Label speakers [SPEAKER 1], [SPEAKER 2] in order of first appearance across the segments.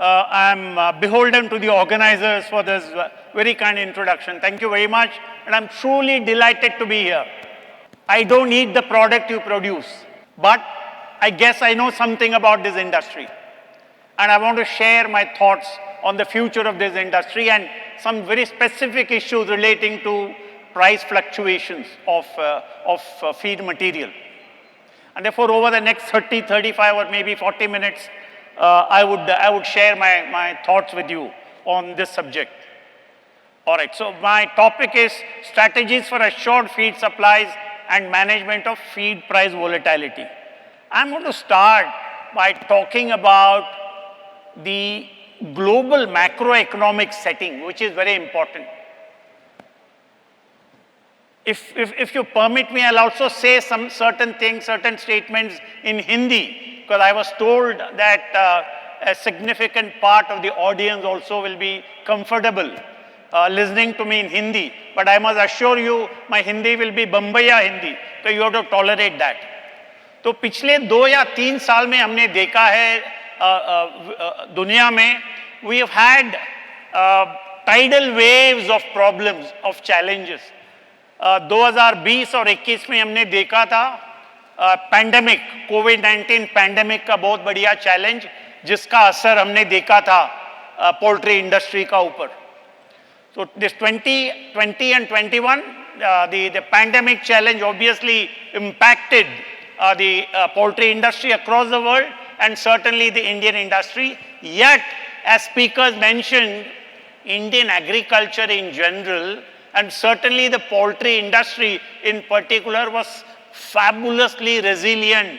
[SPEAKER 1] I'm beholden to the organizers for this very kind introduction. Thank you very much, and I'm truly delighted to be here. I don't eat the product you produce, but I guess I know something about this industry. And I want to share my thoughts on the future of this industry and some very specific issues relating to price fluctuations of feed material. And therefore, over the next 30, 35, or maybe 40 minutes, I would share my thoughts with you on this subject. All right, so my topic is strategies for assured feed supplies and management of feed price volatility. I'm going to start by talking about the global macroeconomic setting, which is very important. If you permit me, I'll also say some certain things, certain statements in Hindi, because I was told that a significant part of the audience also will be comfortable listening to me in Hindi. But I must assure you, my Hindi will be Bombaya Hindi, so you have to tolerate that. तो पिछले 2 या 3 साल में हमने देखा है दुनिया में we have had tidal waves of problems, of challenges. 2020 और 21 में हमने देखा था पैंडेमिक, कोविड-19 पैंडेमिक का बहुत बढ़िया चैलेंज, जिसका असर हमने देखा था पोल्ट्री इंडस्ट्री का ऊपर. So this 2020 and 21, the pandemic challenge obviously impacted the poultry industry across the world and certainly the Indian industry. Yet, as speakers mentioned, Indian agriculture in general and certainly the poultry industry in particular was fabulously resilient.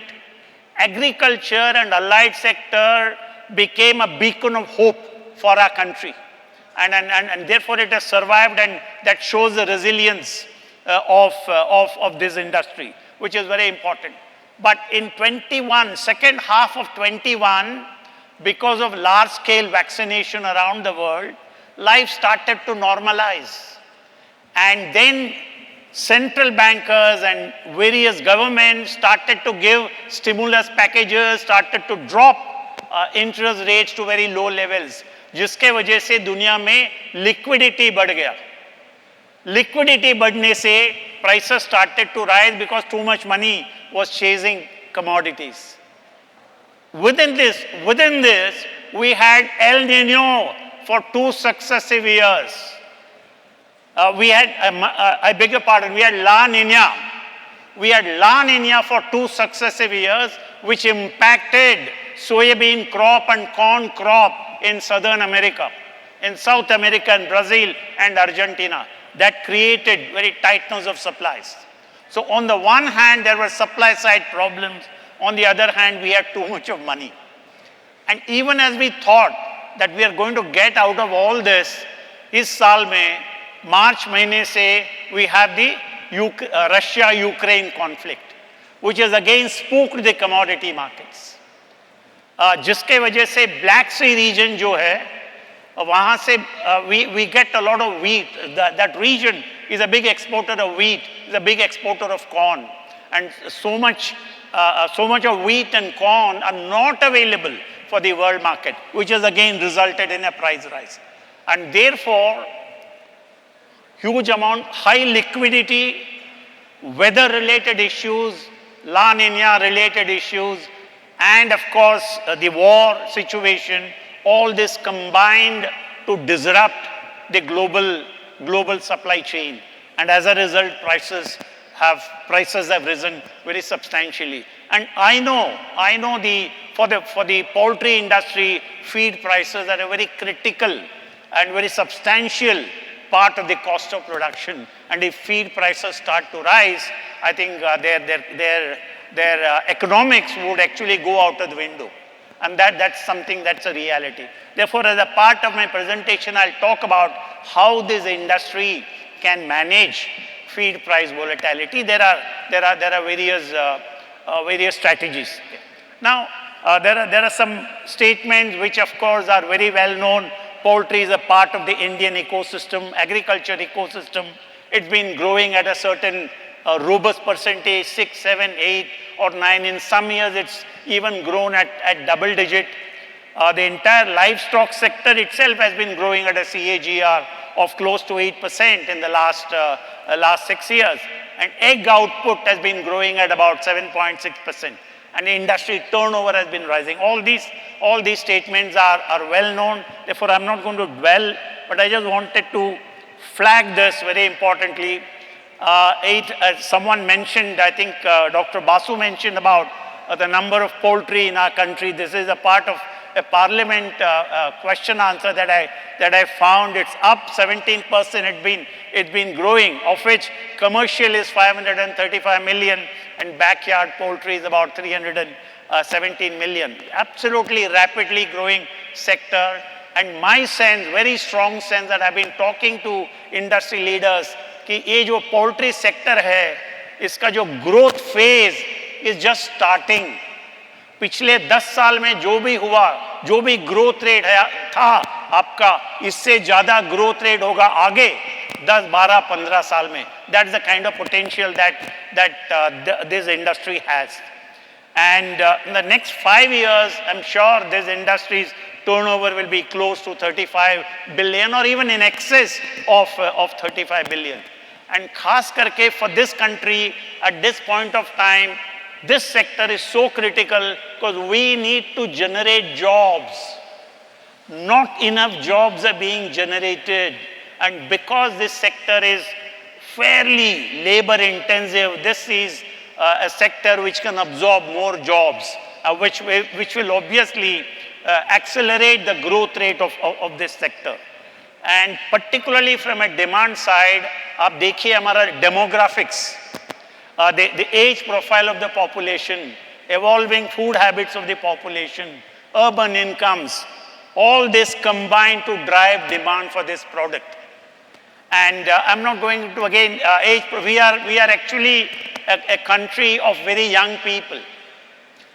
[SPEAKER 1] Agriculture and allied sector became a beacon of hope for our country. And therefore it has survived, and that shows the resilience of this industry, which is very important. But in 21, second half of 21, because of large-scale vaccination around the world, life started to normalize. And then central bankers and various governments started to give stimulus packages, started to drop interest rates to very low levels, जिसके वजह से दुनिया में liquidity बढ़ गया. Liquidity बढ़ने से prices started to rise because too much money was chasing commodities. Within this, we had El Nino for 2 successive years. We had, I beg your pardon, we had La Nina. We had La Nina for 2 successive years, which impacted soybean crop and corn crop in Southern America, in South America, and Brazil and Argentina. That created very tightness of supplies. So on the one hand, there were supply side problems. On the other hand, we had too much of money. And even as we thought that we are going to get out of all this, इस साल में March महीने से we have the Russia-Ukraine conflict, which has again spooked the commodity markets. जिसके वजह से Black Sea region जो है, वहाँ से we get a lot of wheat. That region is a big exporter of wheat, is a big exporter of corn. And so much of wheat and corn are not available for the world market, which has again resulted in a price rise. And therefore, huge amount, high liquidity, weather-related issues, La Nina-related issues, and of course the war situation, all this combined to disrupt the global supply chain. And as a result, prices have risen very substantially. And I know for the poultry industry, feed prices are a very critical and very substantial part of the cost of production. And if feed prices start to rise, I think their economics would actually go out of the window. And that's something that's a reality. Therefore, as a part of my presentation, I'll talk about how this industry can manage feed price volatility. There are various strategies. Now, there are some statements which, of course, are very well known. Poultry is a part of the Indian ecosystem, agriculture ecosystem. It's been growing at a certain robust percentage, 6, 7, 8, or 9. In some years, it's even grown at double digit. The entire livestock sector itself has been growing at a CAGR of close to 8% in the last 6 years. And egg output has been growing at about 7.6%. And the industry turnover has been rising. All these statements are well known. Therefore, I'm not going to dwell, but I just wanted to flag this very importantly. Someone mentioned, I think Dr. Basu mentioned about the number of poultry in our country. This is a part of a parliament question answer that I found. It's up 17%. It's been growing, of which commercial is 535 million and backyard poultry is about 317 million. Absolutely rapidly growing sector. And my sense, very strong sense, that I've been talking to industry leaders कि ये जो poultry sector है, इसका जो growth phase is just starting. पिछले 10 साल में जो भी हुआ, जो भी growth rate था आपका, इससे ज़्यादा growth rate होगा आगे 10, 12, 15 साल में. That's the kind of potential that this industry has. And in the next 5 years, I'm sure this industry's turnover will be close to 35 billion or even in excess of 35 billion. And khas karke for this country at this point of time, this sector is so critical because we need to generate jobs. Not enough jobs are being generated. And because this sector is fairly labor intensive, this is a sector which can absorb more jobs, which will obviously accelerate the growth rate of this sector. And particularly from a demand side, आप देखिए हमारा demographics, the age profile of the population, evolving food habits of the population, urban incomes, all this combined to drive demand for this product. And I'm not going to again age. We are actually a country of very young people,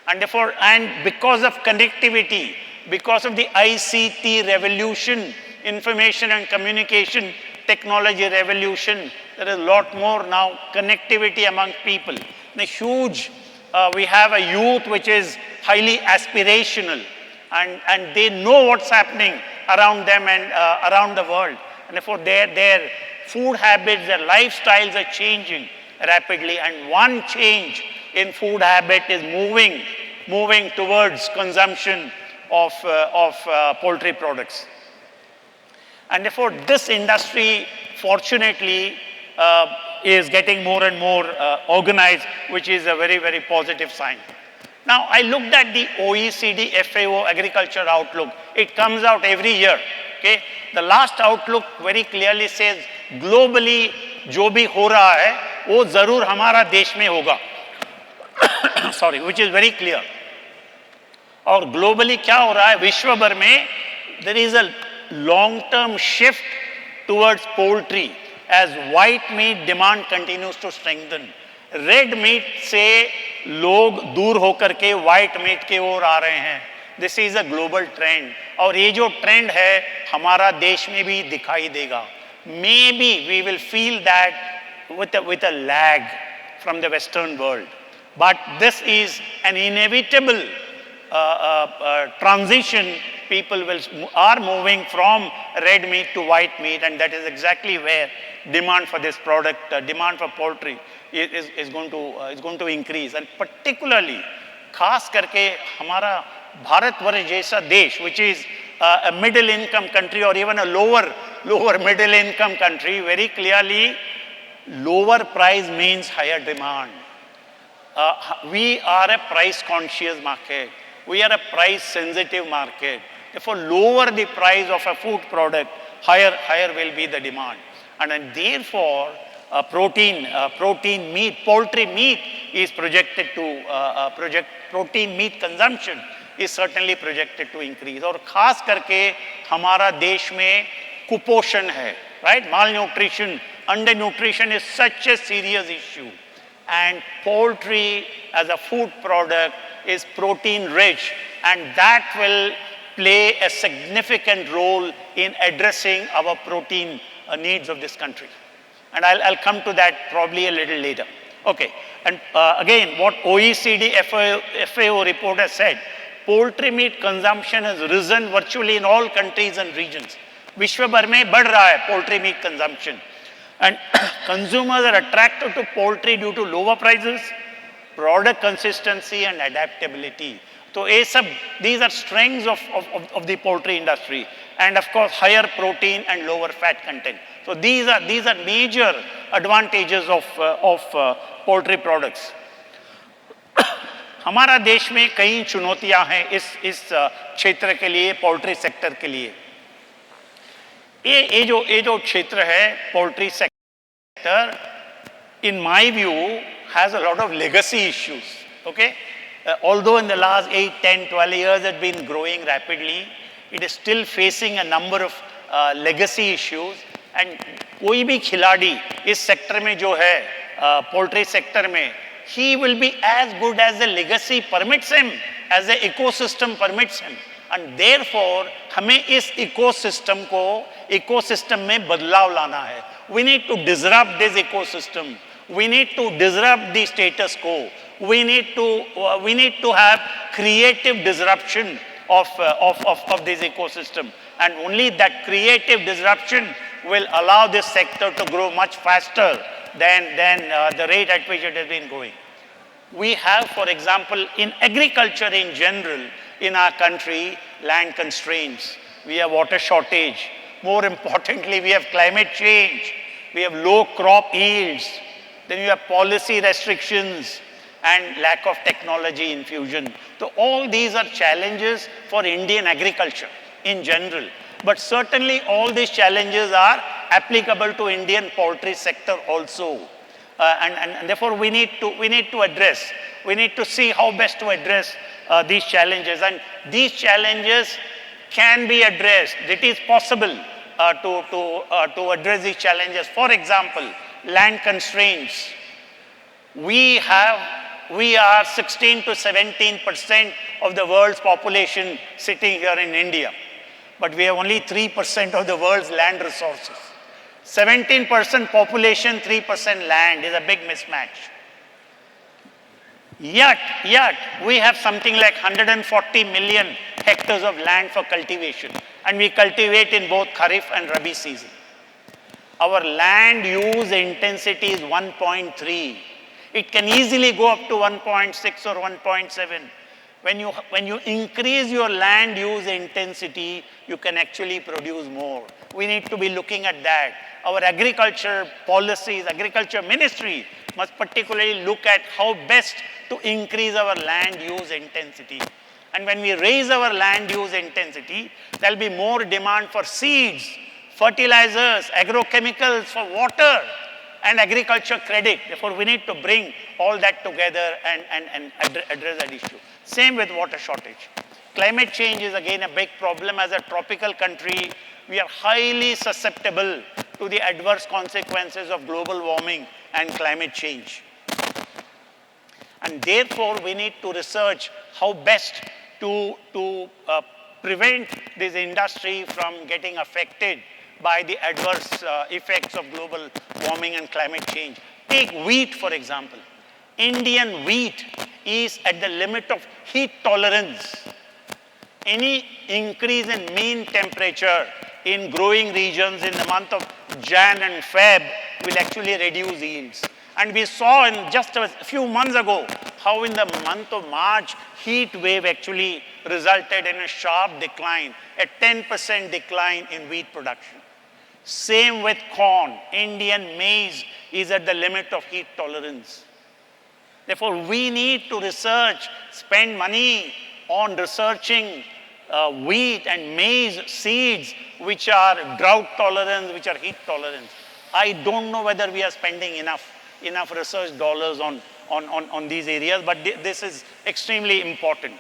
[SPEAKER 1] and therefore, and because of connectivity, because of the ICT revolution, information and communication technology revolution, there is a lot more now connectivity among people. And a huge, we have a youth which is highly aspirational, and they know what's happening around them and around the world. And therefore, their food habits, their lifestyles are changing rapidly. And one change in food habit is moving towards consumption of poultry products. And therefore, this industry, fortunately, is getting more and more organized, which is a very, very positive sign. Now, I looked at the OECD FAO Agriculture Outlook. It comes out every year. Okay? The last outlook very clearly says, globally, जो भी हो रहा है, वो ज़रूर हमारा देश में होगा. Sorry, which is very clear. और globally क्या हो रहा है? विश्व भर में there is a long-term shift towards poultry as white meat demand continues to strengthen. Red meat से लोग दूर होकर के white meat के ओर आ रहे हैं. This is a global trend. और ये जो trend है हमारा देश में भी दिखाई देगा. Maybe we will feel that with a lag from the Western world. But this is an inevitable transition. People are moving from red meat to white meat, and that is exactly where demand for this product, demand for poultry is going to increase. And particularly, खास करके हमारा भारतवर्ष जैसा देश, which is a middle income country or even a lower middle income country, very clearly lower price means higher demand. We are a price conscious market. We are a price sensitive market. Therefore, lower the price of a food product, higher will be the demand. And therefore, protein meat, poultry meat is projected to protein meat consumption is certainly projected to increase. और खास करके हमारा देश में कुपोषण है, right? Malnutrition, undernutrition is such a serious issue. And poultry as a food product is protein rich, and that will play a significant role in addressing our protein needs of this country. And I'll come to that probably a little later. Okay, and again, what OECD FAO report has said, poultry meat consumption has risen virtually in all countries and regions. विश्व भर में बढ़ रहा है poultry meat consumption. And consumers are attracted to poultry due to lower prices, product consistency and adaptability. So these are strengths of the poultry industry, and of course higher protein and lower fat content. So these are major advantages of poultry products. हमारा देश में कई चुनौतियां हैं इस क्षेत्र के लिए, पोल्ट्री सेक्टर के लिए. ये जो क्षेत्र है poultry sector, in my view, has a lot of legacy issues. Okay, although in the last 8, 10, 12 years it has been growing rapidly, it is still facing a number of legacy issues. And कोई भी खिलाड़ी इस sector में जो है poultry sector में, he will be as good as the legacy permits him, as the ecosystem permits him. And therefore हमें इस ecosystem में बदलाव लाना है. We need to disrupt this ecosystem. We need to disrupt the status quo. We need to have creative disruption of this ecosystem, and only that creative disruption will allow this sector to grow much faster than the rate at which it has been growing. We have, for example, in agriculture in general, in our country, land constraints. We have water shortage. More importantly, we have climate change. We have low crop yields. Then you have policy restrictions and lack of technology infusion. So all these are challenges for Indian agriculture in general. But certainly all these challenges are applicable to Indian poultry sector also. And therefore we need to address, we need to see how best to address these challenges. And these challenges can be addressed. It is possible to address these challenges. For example, land constraints. We are 16 to 17% of the world's population sitting here in India, but we have only 3% of the world's land resources. 17% population, 3% land is a big mismatch. Yet we have something like 140 million hectares of land for cultivation, and we cultivate in both Kharif and Rabi season. Our land use intensity is 1.3. It can easily go up to 1.6 or 1.7. When you increase your land use intensity, you can actually produce more. We need to be looking at that. Our agriculture policies, agriculture ministry must particularly look at how best to increase our land use intensity. And when we raise our land use intensity, there will be more demand for seeds, fertilizers, agrochemicals, for water, and agriculture credit. Therefore, we need to bring all that together and address that issue. Same with water shortage. Climate change is again a big problem. As a tropical country, we are highly susceptible to the adverse consequences of global warming and climate change. And therefore, we need to research how best to prevent this industry from getting affected by the adverse effects of global warming and climate change. Take wheat, for example. Indian wheat is at the limit of heat tolerance. Any increase in mean temperature in growing regions in the month of Jan and Feb will actually reduce yields. And we saw in just a few months ago how in the month of March, heat wave actually resulted in a sharp decline, a 10% decline in wheat production. Same with corn. Indian maize is at the limit of heat tolerance. Therefore, we need to research, spend money on researching wheat and maize seeds which are drought tolerant, which are heat tolerant. I don't know whether we are spending enough research dollars on these areas, but this is extremely important.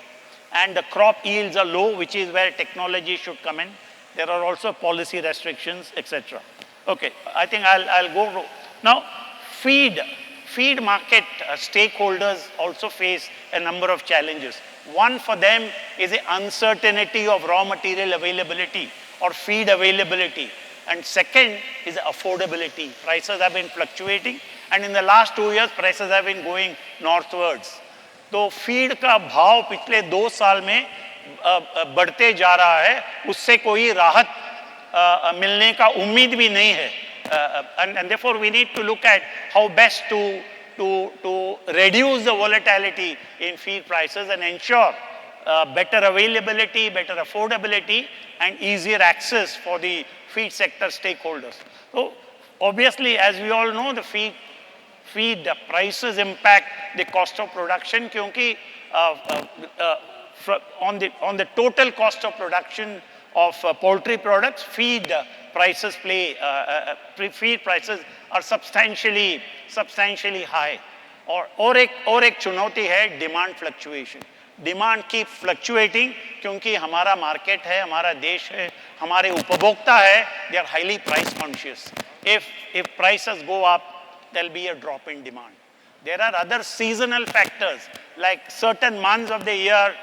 [SPEAKER 1] And the crop yields are low, which is where technology should come in. There are also policy restrictions, etc. Okay, I think I'll go. Now, feed market stakeholders also face a number of challenges. One for them is the uncertainty of raw material availability or feed availability. And second is the affordability. Prices have been fluctuating, and in the last 2 years, prices have been going northwards. तो feed का भाव पिछले 2 साल में बढ़ते जा रहा है, उससे कोई राहत मिलने का उम्मीद भी नहीं है. And therefore we need to look at how best to reduce the volatility in feed prices and ensure better availability, better affordability, and easier access for the feed sector stakeholders. So obviously, as we all know, the feed prices impact the cost of production, क्योंकि on the total cost of production of poultry products, feed prices are substantially high. और एक चुनौती है demand fluctuation. Demand keep fluctuating क्योंकि हमारा market है, हमारा देश है, हमारे उपभोक्ता है, they are highly price conscious. If prices go up, there'll be a drop in demand. There are other seasonal factors, like certain months of the year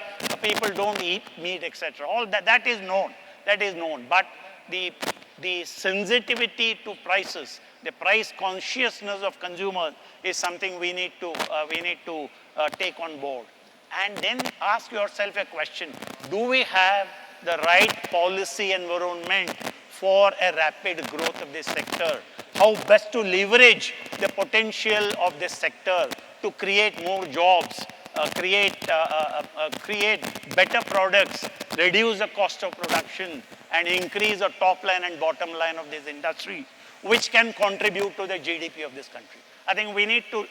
[SPEAKER 1] people don't eat meat, etc. All that is known. But the sensitivity to prices, the price consciousness of consumers is something we need to take on board. And then ask yourself a question: do we have the right policy environment for a rapid growth of this sector? How best to leverage the potential of this sector to create more jobs, create better products, reduce the cost of production, and increase the top line and bottom line of this industry, which can contribute to the GDP of this country. I think we need to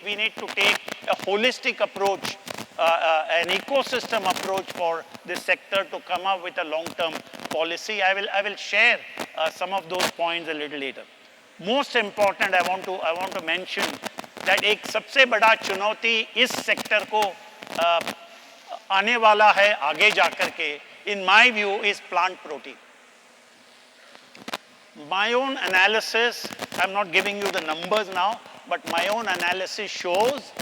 [SPEAKER 1] take a holistic approach, an ecosystem approach for this sector to come up with a long-term policy. I will share some of those points a little later. Most important, I want to mention that एक सबसे बड़ा चुनौती इस sector को आने वाला है आगे जाकर के, in my view, is plant protein. My own analysis, I'm not giving you the numbers now, but my own analysis shows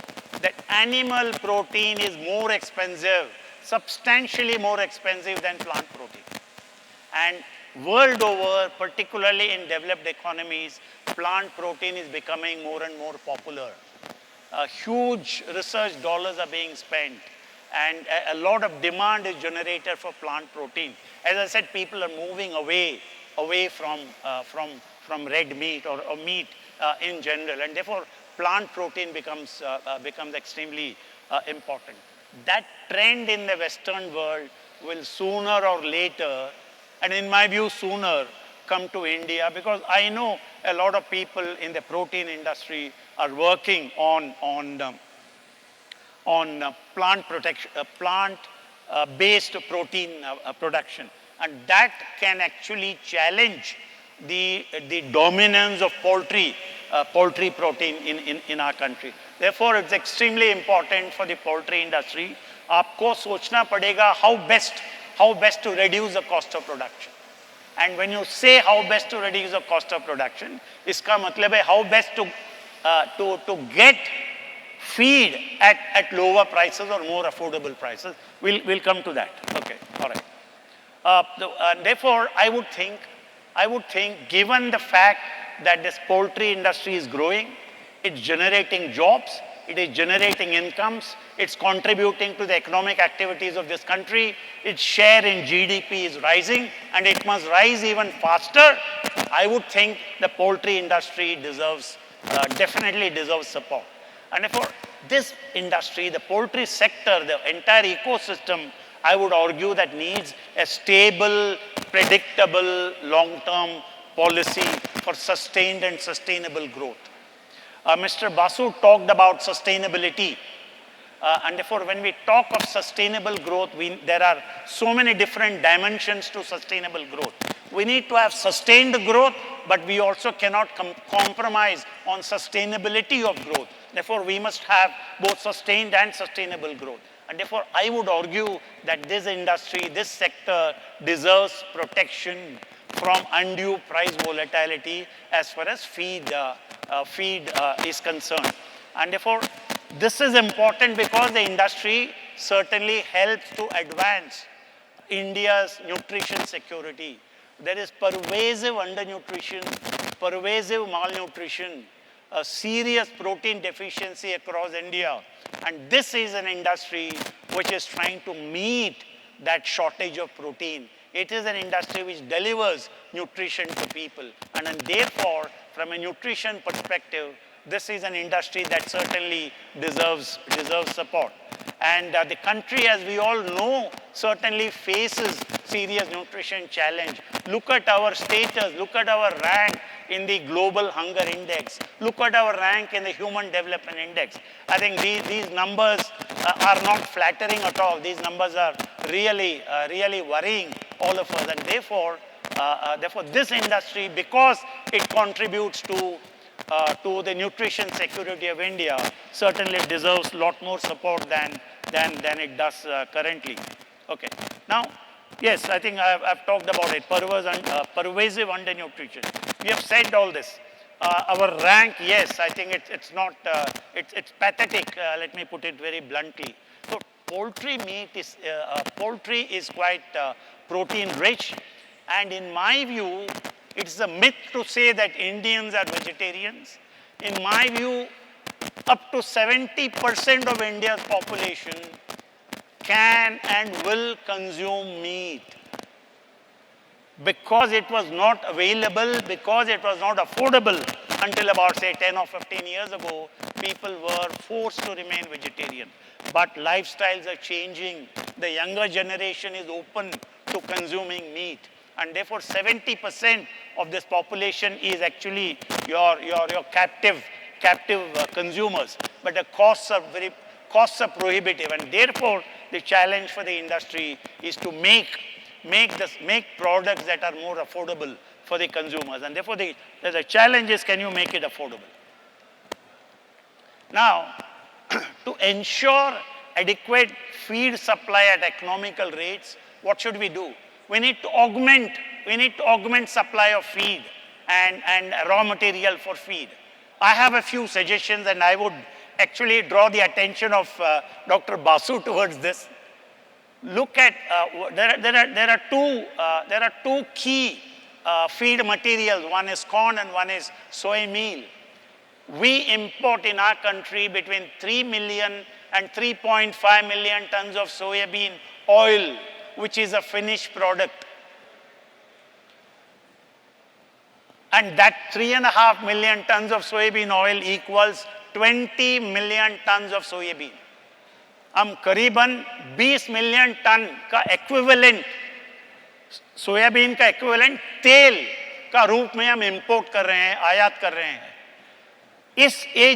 [SPEAKER 1] that animal protein is more expensive, substantially more expensive than plant protein. And world over, particularly in developed economies, plant protein is becoming more and more popular. Huge research dollars are being spent, and a lot of demand is generated for plant protein. As I said, people are moving away from red meat or meat in general, and therefore plant protein becomes extremely important. That trend in the Western world will sooner or later, and in my view sooner, come to India, because I know a lot of people in the protein industry are working on plant-based protein production, and that can actually challenge the dominance of poultry protein in our country. Therefore, it's extremely important for the poultry industry. आपको सोचना पड़ेगा how best to reduce the cost of production. And when you say how best to reduce the cost of production, इसका मतलब है how best to get feed at lower prices or more affordable prices. We'll come to that. Okay, all right. Therefore, I would think, given the fact that this poultry industry is growing, it's generating jobs, it is generating incomes, it's contributing to the economic activities of this country, its share in GDP is rising, and it must rise even faster. I would think the poultry industry definitely deserves support. And therefore, this industry, the poultry sector, the entire ecosystem, I would argue that needs a stable, predictable, long-term policy for sustained and sustainable growth. Mr. Basu talked about sustainability. And therefore, when we talk of sustainable growth, there are so many different dimensions to sustainable growth. We need to have sustained growth, but we also cannot compromise on sustainability of growth. Therefore, we must have both sustained and sustainable growth. And therefore, I would argue that this industry, this sector deserves protection from undue price volatility as far as feed is concerned. And therefore, this is important because the industry certainly helps to advance India's nutrition security. There is pervasive undernutrition, pervasive malnutrition, a serious protein deficiency across India. And this is an industry which is trying to meet that shortage of protein. It is an industry which delivers nutrition to people. And therefore, from a nutrition perspective, this is an industry that certainly deserves support. And the country, as we all know, certainly faces serious nutrition challenge. Look at our status, look at our rank in the Global Hunger Index. Look at our rank in the Human Development Index. I think these numbers are not flattering at all. These numbers are really worrying all of us. And therefore, this industry, because it contributes to the nutrition security of India, certainly deserves a lot more support than it does currently. Okay. Now, yes, I think I've talked about it, pervasive undernutrition. We have said all this. Our rank, yes, I think it's not, it's pathetic, let me put it very bluntly. So poultry is quite protein rich, and in my view, it's a myth to say that Indians are vegetarians. In my view, up to 70% of India's population can and will consume meat. Because it was not available, because it was not affordable until about, say, 10 or 15 years ago, people were forced to remain vegetarian. But lifestyles are changing. The younger generation is open to consuming meat. And therefore, 70% of this population is actually your captive consumers. But the costs are prohibitive. And therefore, the challenge for the industry is to make products that are more affordable for the consumers. And therefore, the challenge is, can you make it affordable? Now, to ensure adequate feed supply at economical rates, what should we do? We need to augment supply of feed and raw material for feed. I have a few suggestions, and I would actually draw the attention of Dr. Basu towards this. Look at, there are two key feed materials. One is corn and one is soy meal. We import in our country between 3 million and 3.5 million tons of soybean oil, which is a finished product. And that 3.5 million tons of soybean oil equals 20 million tons of soybean. हम करीबन 20 million ton का equivalent soybean का equivalent तेल का रूप में हम import कर रहे हैं, आयात कर रहे हैं. ये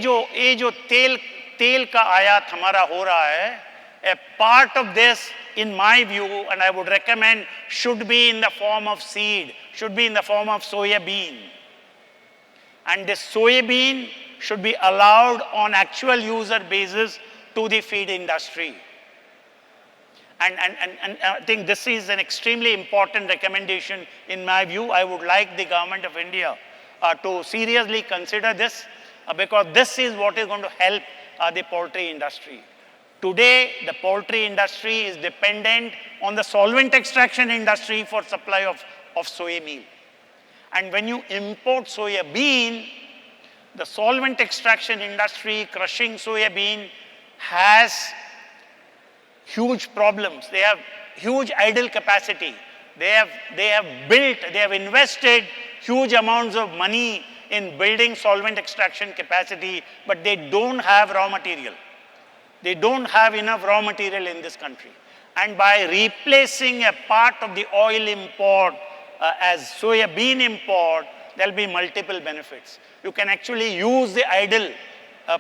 [SPEAKER 1] जो तेल का आयात हमारा हो रहा है, a part of this, in my view, and I would recommend, should be in the form of seed, should be in the form of soybean. And this soybean should be allowed on actual user basis to the feed industry. And I think this is an extremely important recommendation in my view. I would like the government of India to seriously consider this because this is what is going to help the poultry industry. Today, the poultry industry is dependent on the solvent extraction industry for supply of soy meal. And when you import soya bean, the solvent extraction industry crushing soya bean has huge problems. They have huge idle capacity. They have invested huge amounts of money in building solvent extraction capacity, but they don't have raw material. They don't have enough raw material in this country. And by replacing a part of the oil import as soya bean import, there will be multiple benefits. You can actually use the idle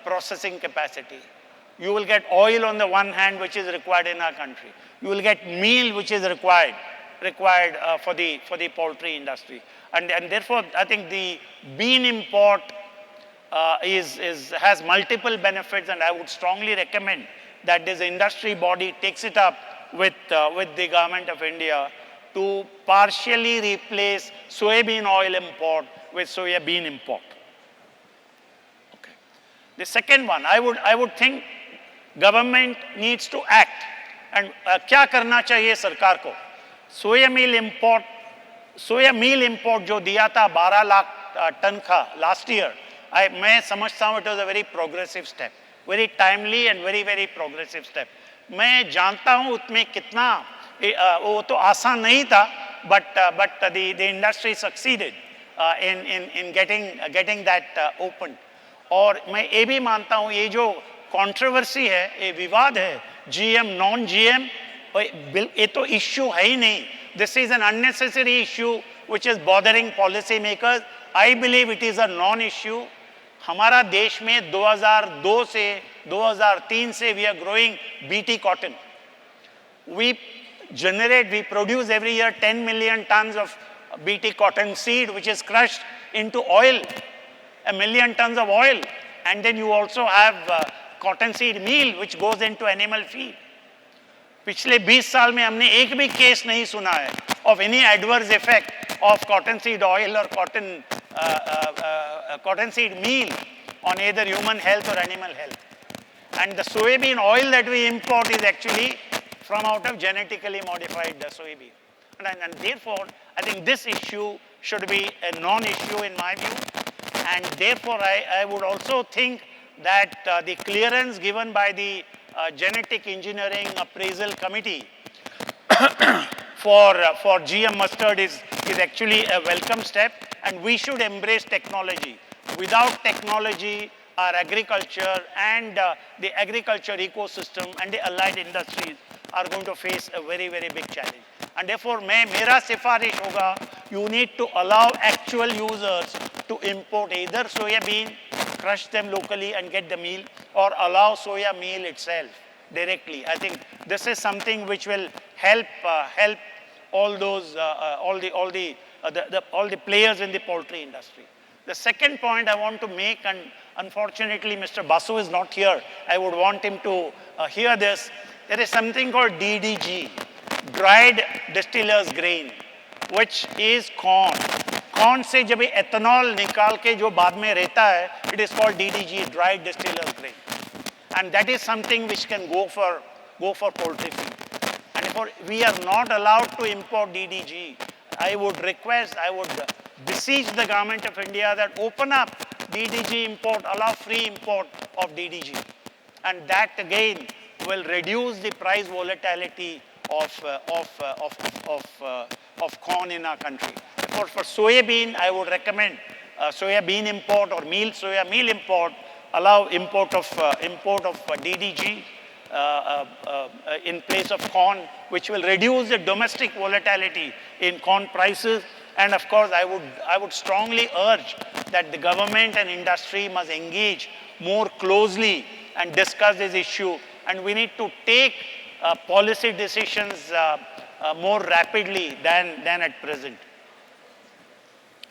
[SPEAKER 1] processing capacity. You will get oil on the one hand, which is required in our country. You will get meal, which is required for the poultry industry. And therefore, I think the bean import has multiple benefits, and I would strongly recommend that this industry body takes it up with the government of India to partially replace soybean oil import with soya bean import. Okay. The second one, I would think government needs to act. And क्या करना चाहिए सरकार को? सोया मील import जो दिया था 12 lakh ton का last year, मैं समझता हूँ it was a very progressive step, very timely and very progressive step. मैं जानता हूँ उसमें कितना वो तो आसान नहीं था, but the industry succeeded in getting that opened. और मैं ये भी मानता हूँ ये जो कंट्रोवर्सी है, ये विवाद है, GM नॉन GM, ये तो इश्यू है ही नहीं. This is an unnecessary issue which is bothering policy makers. I believe it is a non-issue. हमारा देश में 2002 से 2003 से we are growing BT cotton. We produce every year 10 million tons of BT cotton seed which is crushed into oil, 1 million tons of oil, and then you also have cotton seed meal which goes into animal feed. पिछले 20 साल में हमने एक भी case नहीं सुना है of any adverse effect of cotton seed oil or cotton seed meal on either human health or animal health. And the soybean oil that we import is actually from out of genetically modified soybean. And therefore, I think this issue should be a non-issue in my view. And therefore, I would also think that the clearance given by the Genetic Engineering Appraisal Committee for GM mustard is actually a welcome step, and we should embrace technology. Without technology, our agriculture and the agriculture ecosystem and the allied industries are going to face a very big challenge. And therefore, मेरा सिफारिश होगा, you need to allow actual users to import either soya bean, crush them locally and get the meal, or allow soya meal itself directly. I think this is something which will help all those all the players in the poultry industry. The second point I want to make, and unfortunately Mr. Basu is not here, I would want him to hear this. There is something called DDG, dried distillers grain, which is corn. Corn से जब ethanol निकाल के जो बाद में रहता है, it is called DDG, dried distillers grain, and that is something which can go for poultry feed. And if we are not allowed to import DDG, I would beseech the government of India that open up DDG import, allow free import of DDG, and that again will reduce the price volatility of corn in our country. For soybean, I would recommend soya bean import or soya meal import, allow import of DDG in place of corn, which will reduce the domestic volatility in corn prices. And of course, I would strongly urge that the government and industry must engage more closely and discuss this issue. And we need to take policy decisions more rapidly than at present.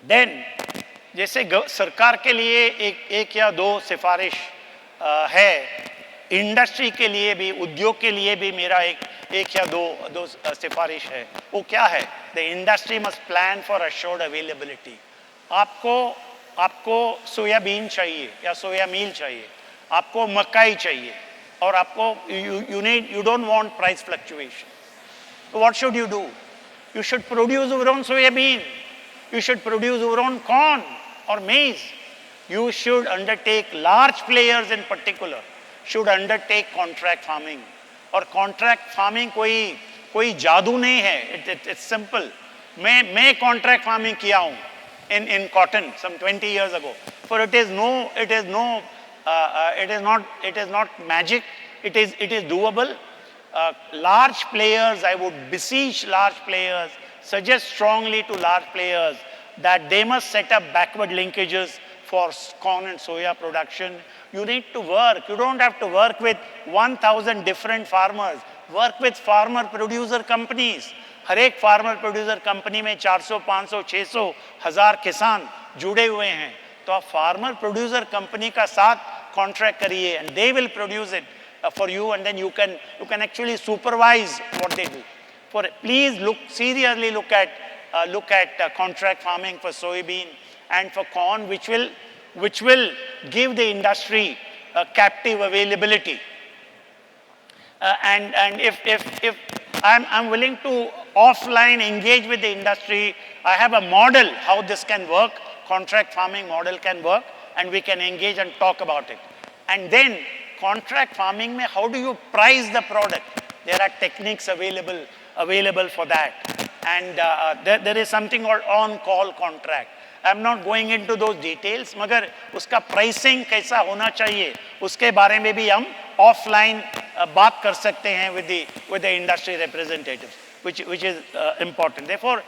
[SPEAKER 1] Then, जैसे सरकार के लिए एक या दो सिफारिश है, industry के लिए भी, उद्योग के लिए भी मेरा एक या दो सिफारिश है. वो क्या है? The industry must plan for assured availability. आपको सोयाबीन चाहिए या सोया मील चाहिए, आपको मकाई चाहिए, और आपको you don't want price fluctuation. So what should you do? You should produce your own soya bean. You should produce your own corn or maize. You should undertake, large players in particular, should undertake contract farming. और contract farming कोई जादू नहीं है. It's simple. मैं contract farming किया हूँ in cotton some 20 years ago. For it is not magic. It is doable. Large players, I would beseech large players, suggest strongly to large players that they must set up backward linkages for corn and soya production. You need to work. You don't have to work with 1,000 different farmers. Work with farmer producer companies. हर एक farmer producer company में 400, 500, 600, 1000 किसान जुड़े हुए हैं. तो आप farmer producer company का साथ कॉन्ट्रैक्ट करिए, and they will produce it for you, and then you can actually supervise what they do. Please seriously look at contract farming for soybean and for corn, which will give the industry captive availability. And if I'm willing to offline engage with the industry, I have a model how this can work. Contract farming model can work. and we can engage and talk about it. And then contract farming, mein, how do you price the product? There are techniques available for that. And there is something called on-call contract. I'm not going into those details, मगर उसका pricing कैसा होना चाहिए, उसके बारे में भी हम offline बात कर सकते हैं with the industry representatives, which is important. Therefore,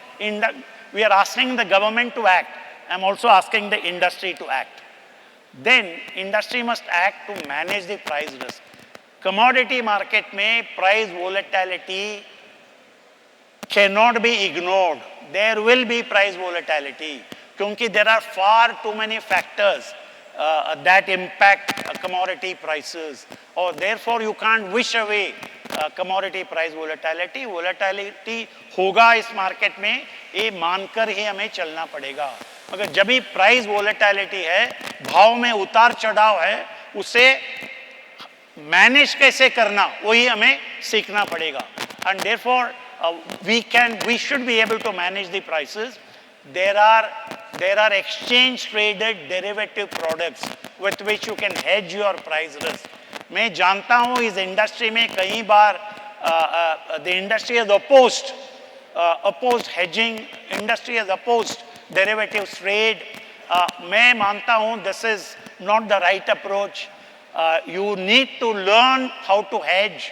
[SPEAKER 1] we are asking the government to act. I'm also asking the industry to act. Then industry must act to manage the price risk. Commodity market में price volatility cannot be ignored. There will be price volatility. Because there are far too many factors that impact commodity prices. Or therefore you can't wish away commodity price volatility. Volatility होगा इस market में, ये मानकर ही हमें चलना पड़ेगा. मगर जब भी price volatility है, भाव में उतार चढ़ाव है, उसे manage कैसे करना, वही हमें सीखना पड़ेगा. And therefore we should be able to manage the prices. There are exchange traded derivative products with which you can hedge your price risk. मैं जानता हूँ इस industry में कई बार the industry has opposed hedging, industry has opposed derivatives trade. मैं मानता हूँ this is not the right approach. You need to learn how to hedge.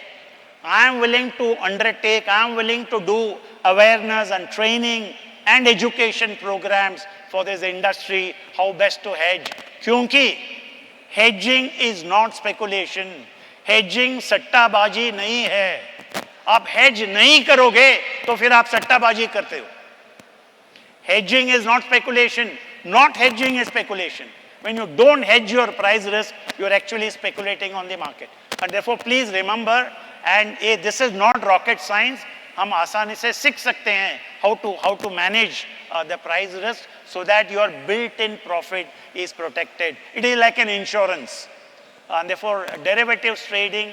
[SPEAKER 1] I am willing to undertake, I am willing to do awareness and training and education programs for this industry, how best to hedge. क्योंकि hedging is not speculation. Hedging सट्टाबाजी नहीं है. आप hedge नहीं करोगे तो फिर आप सट्टाबाजी करते हो. Hedging is not speculation. Not hedging is speculation. When you don't hedge your price risk, you are actually speculating on the market. And therefore, please remember, and this is not rocket science. हम आसानी से सीख सकते हैं how to manage the price risk so that your built-in profit is protected. It is like an insurance. And therefore, derivatives trading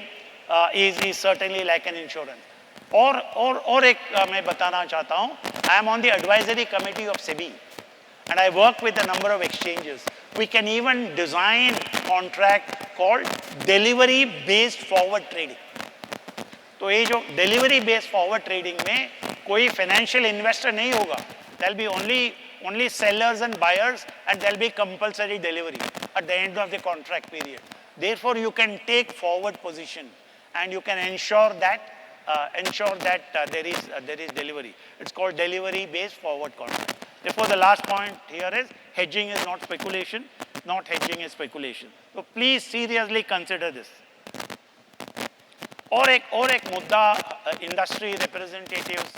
[SPEAKER 1] is certainly like an insurance. और एक मैं बताना चाहता हूँ. I am on the advisory committee of SEBI, and I work with a number of exchanges. We can even design contract called delivery-based forward trading. तो ये जो delivery based forward trading में कोई financial investor नहीं होगा. There'll be only sellers and buyers, and there'll be compulsory delivery at the end of the contract period. Therefore, you can take forward position, and you can ensure that there is delivery. It's called delivery based forward contract. Therefore, the last point here is hedging is not speculation. Not hedging is speculation. So please seriously consider this. और एक मुद्दा industry representatives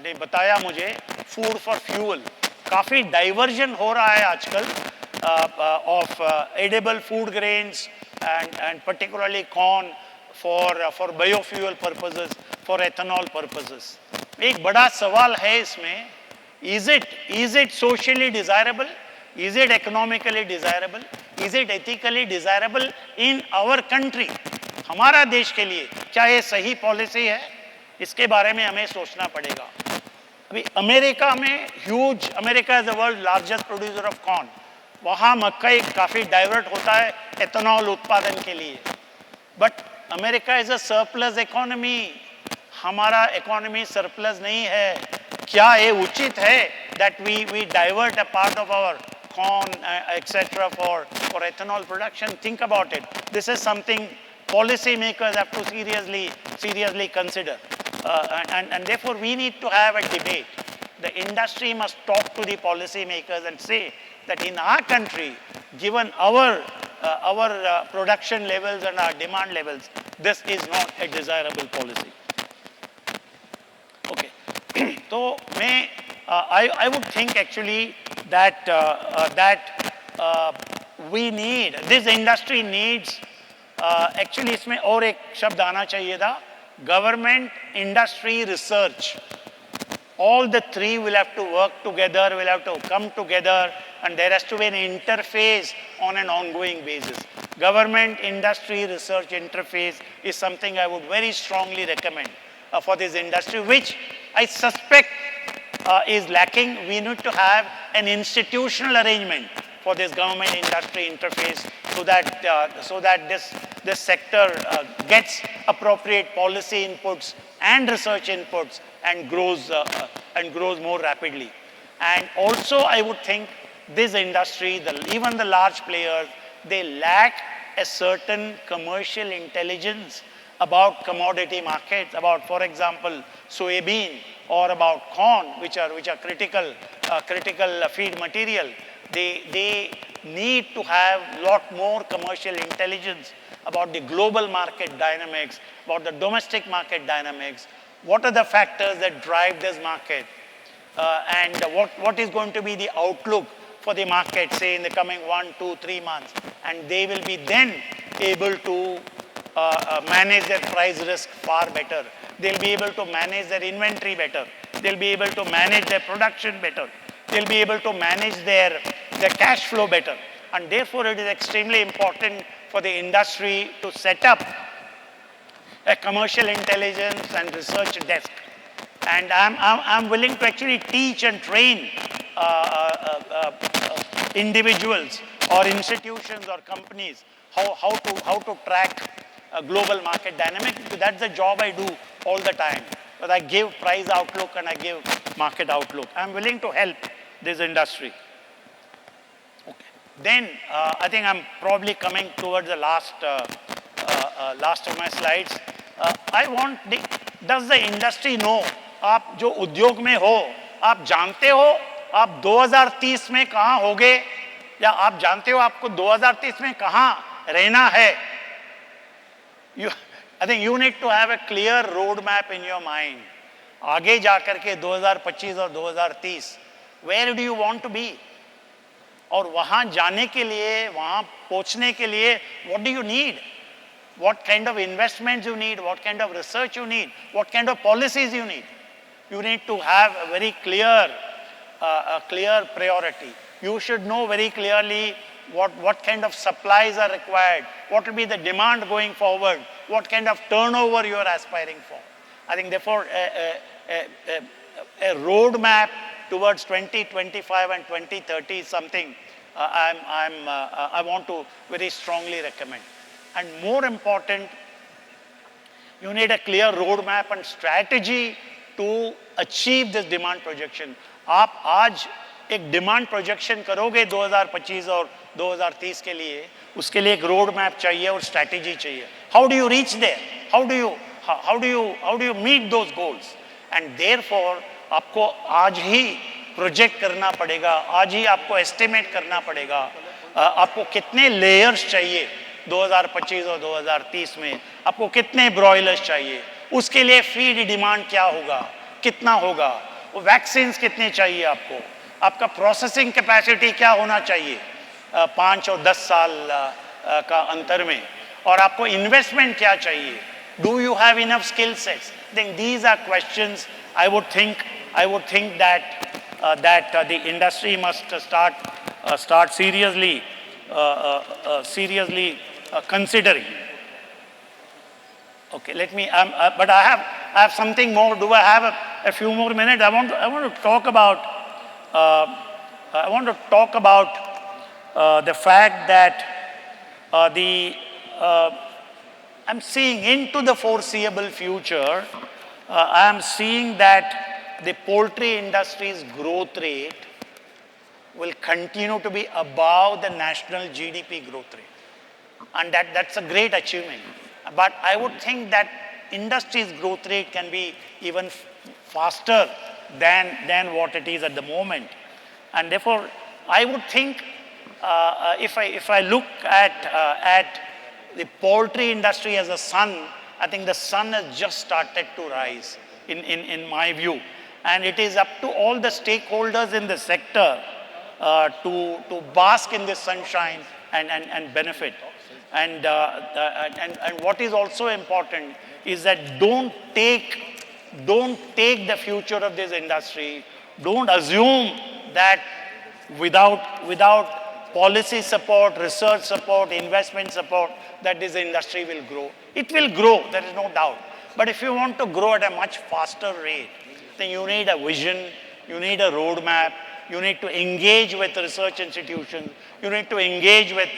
[SPEAKER 1] ने बताया मुझे, food for fuel. काफ़ी diversion हो रहा है आजकल of edible food grains and particularly corn for biofuel purposes, for ethanol purposes. एक बड़ा सवाल है इसमें, is it socially desirable? Is it economically desirable? Is it ethically desirable in our country? हमारा देश के लिए क्या ये सही पॉलिसी है? इसके बारे में हमें सोचना पड़ेगा. अभी अमेरिका में America is the world largest producer of corn. वहाँ मक्का काफ़ी डाइवर्ट होता है एथेनॉल उत्पादन के लिए. But America is a surplus economy. हमारा इकोनॉमी सरप्लस नहीं है. क्या ये उचित है that we divert a part of our corn, etc. for ethanol production? Think about it. This is something policy makers have to seriously consider. And therefore, we need to have a debate. The industry must talk to the policy makers and say that in our country, given our production levels and our demand levels, this is not a desirable policy. Okay. So, I would think actually that this industry needs, actually इसमें और एक शब्द आना चाहिए था, government, industry, research. All the three will have to work together, will have to come together, and there has to be an interface on an ongoing basis. Government, industry, research interface is something I would very strongly recommend for this industry, which I suspect is lacking. We need to have an institutional arrangement for this government-industry interface so that this sector gets appropriate policy inputs and research inputs and grows more rapidly. And also, I would think this industry, even the large players, they lack a certain commercial intelligence about commodity markets, about, for example, soybean or about corn, which are critical feed material. They need to have a lot more commercial intelligence about the global market dynamics, about the domestic market dynamics. What are the factors that drive this market? And what is going to be the outlook for the market, say in the coming 1, 2, 3 months. And they will be then able to manage their price risk far better. They'll be able to manage their inventory better. They'll be able to manage their production better. They'll be able to manage their cash flow better. And therefore, it is extremely important for the industry to set up a commercial intelligence and research desk. And I'm willing to actually teach and train individuals or institutions or companies how to track global market dynamics. That's the job I do all the time. But I give price outlook and I give market outlook. I'm willing to help this industry. Okay. Then I think I'm probably coming towards the last of my slides. Does the industry know? आप जो उद्योग में हो, आप जानते हो आप 2030 में कहाँ होगे, या आप जानते हो आपको 2030 में कहाँ रहना है? I think you need to have a clear roadmap in your mind. आगे जाकर के 2025 और 2030, where do you want to be? और वहाँ जाने के लिए, वहाँ पहुँचने के लिए, what do you need? What kind of investments you need? What kind of research you need? What kind of policies you need? You need to have a very clear priority. You should know very clearly what kind of supplies are required, what will be the demand going forward, what kind of turnover you are aspiring for. I think therefore a roadmap towards 2025 and 2030 is something I want to very strongly recommend. And more important, you need a clear roadmap and strategy to achieve this demand projection. आप आज एक demand projection करोगे 2025 और 2030 के लिए, उसके लिए एक रोड मैप चाहिए और स्ट्रैटेजी चाहिए. How do you reach there? How do you meet those goals? And therefore आपको आज ही प्रोजेक्ट करना पड़ेगा, आज ही आपको एस्टिमेट करना पड़ेगा आपको कितने लेयर्स चाहिए 2025 और 2030 में, आपको कितने ब्रॉयलर्स चाहिए, उसके लिए फीड डिमांड क्या होगा, कितना होगा, वो वैक्सीन्स कितने चाहिए आपको, आपका प्रोसेसिंग कैपेसिटी क्या होना चाहिए 5 और 10 साल का अंतर में, और आपको इन्वेस्टमेंट क्या चाहिए, do you have enough skill sets? Then these are questions I would think that the industry must start seriously considering. Okay, let me. But I have something more. Do I have a few more minutes? I want to talk about. The fact that I'm seeing into the foreseeable future. I am seeing that the poultry industry's growth rate will continue to be above the national GDP growth rate. And that's a great achievement. But I would think that industry's growth rate can be even faster than what it is at the moment. And therefore, I would think if I look at the poultry industry as a sun, I think the sun has just started to rise in my view. And it is up to all the stakeholders in the sector to bask in this sunshine and benefit. And what is also important is that don't take the future of this industry, don't assume that without policy support, research support, investment support, that this industry will grow. It will grow, there is no doubt. But if you want to grow at a much faster rate, then you need a vision, you need a roadmap, you need to engage with research institutions, you need to engage with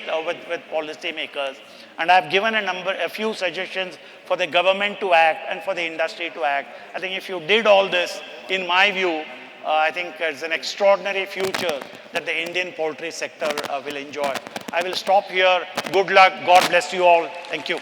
[SPEAKER 1] policymakers. And I've given a few suggestions for the government to act and for the industry to act. I think if you did all this, in my view, I think it's an extraordinary future that the Indian poultry sector will enjoy. I will stop here. Good luck. God bless you all. Thank you.